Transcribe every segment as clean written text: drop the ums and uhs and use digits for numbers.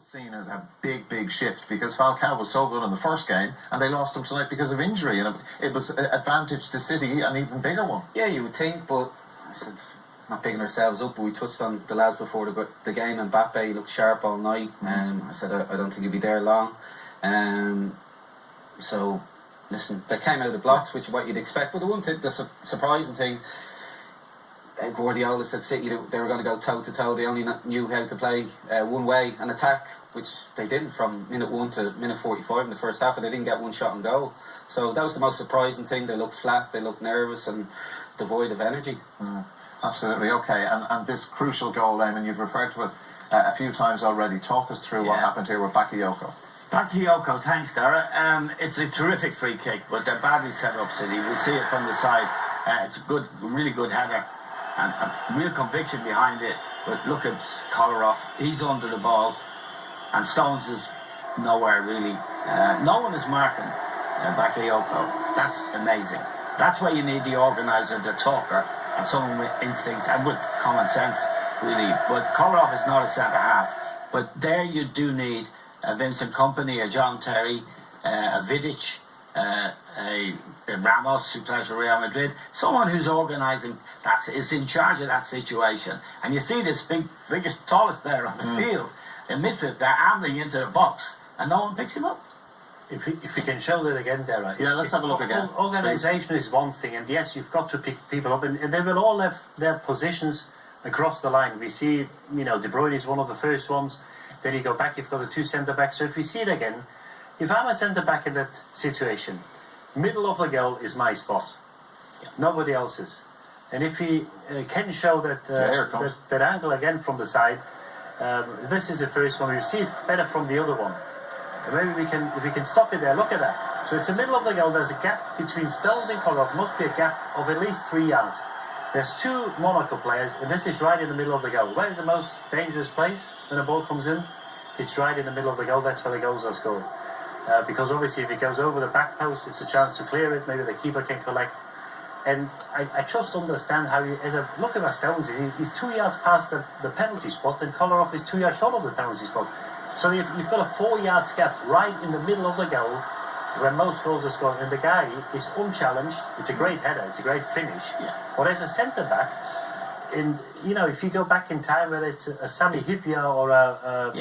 seen as a big shift because Falcao was so good in the first game and they lost him tonight because of injury, and it was an advantage to City, an even bigger one. Yeah, you would think, but I said, not picking ourselves up, but we touched on the lads before the game, and Mbappe looked sharp all night. I said I don't think he'll be there long. So listen, they came out of the blocks, which is what you'd expect. But the surprising thing, Guardiola said City, they were going to go toe to toe. They only knew how to play one way and attack, which they didn't from minute 1 to minute 45 in the first half, and they didn't get one shot on goal. So that was the most surprising thing. They looked flat, they looked nervous and devoid of energy. Absolutely. Okay, and this crucial goal, Eamon, you've referred to it a few times already. Talk us through what happened here with Bakayoko. Bakayoko, thanks, Dara. It's a terrific free kick, but they're badly set up, City. We'll see it from the side. It's a really good header and a real conviction behind it. But look at Kolarov. He's under the ball, and Stones is nowhere really. No one is marking Bakayoko. That's amazing. That's why you need the organiser, the talker, and someone with instincts and with common sense, really. But Kolarov is not a centre-half. But there you do need a Vincent Kompany, a John Terry, a Vidic, a Ramos, who plays for Real Madrid. Someone who's organising, is in charge of that situation. And you see this biggest, tallest player on the field, in midfield, they're ambling into the box, and no one picks him up. If we can show that again, Dara. Let's have a look again. Organisation is one thing, and yes, you've got to pick people up, and they will all have their positions across the line. We see, De Bruyne is one of the first ones. Then you go back, you've got the two centre-backs. So if we see it again, if I'm a centre-back in that situation, middle of the goal is my spot. Nobody else's. And if he can show that angle again from the side, this is the first one. We've seen better from the other one. Maybe if we can stop it there, look at that. So it's the middle of the goal, there's a gap between Stones and Kolarov, must be a gap of at least 3 yards. There's two Monaco players, and this is right in the middle of the goal. Where is the most dangerous place when a ball comes in? It's right in the middle of the goal, that's where the goals are scored. Because obviously if it goes over the back post, it's a chance to clear it, maybe the keeper can collect. And I just understand how look at Stones, he's 2 yards past the penalty spot, and Kolarov is 2 yards short of the penalty spot. So you've got a 4 yard gap right in the middle of the goal where most goals are scored, and the guy is unchallenged. It's a great header, it's a great finish. But as a centre back, and if you go back in time, whether it's a Sami Hyypiä or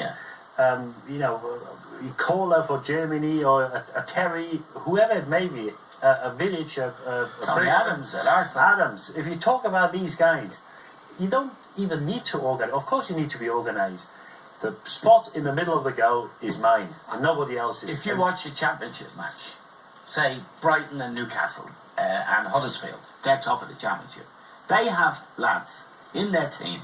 Kohler for Germany or a Terry, whoever it may be, a Village, Tony Adams at Arsenal. Adams. If you talk about these guys, you don't even need to organise. Of course, you need to be organised. The spot in the middle of the goal is mine, and nobody else's. If you watch a championship match, say Brighton and Newcastle and Huddersfield, they're top of the championship. They have lads in their team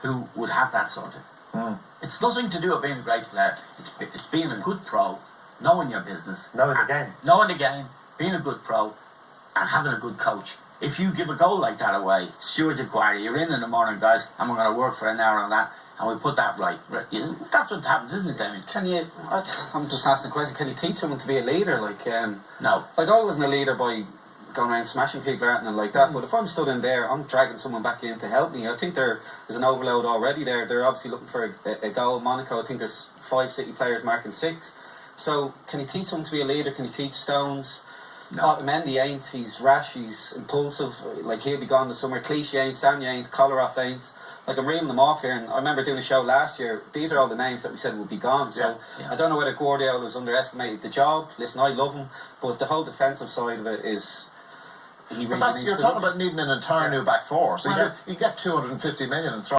who would have that sort of. It's nothing to do with being a great player. It's being a good pro, knowing your business, knowing the game, being a good pro, and having a good coach. If you give a goal like that away, Stuart Aguirre, you're in the morning, guys, and we're going to work for an hour on that. And we put that right. That's what happens, isn't it, Damien? I'm just asking the question, can you teach someone to be a leader? No. Like, I wasn't a leader by going around smashing people out and like that, but if I'm stood in there, I'm dragging someone back in to help me. I think there's an overload already there. They're obviously looking for a goal. Monaco, I think there's 5 City players marking 6. So, can you teach someone to be a leader? Can you teach Stones? No. Mendy ain't. He's rash, he's impulsive. Like, he'll be gone this summer. Clichy ain't, Sanya ain't, Kolarov ain't. Like, I'm reading them off here, and I remember doing a show last year. These are all the names that we said would be gone. So I don't know whether Guardiola was underestimated the job. Listen, I love him, but the whole defensive side of it is. You're talking about needing an entire new back four. So you get 250 million and throw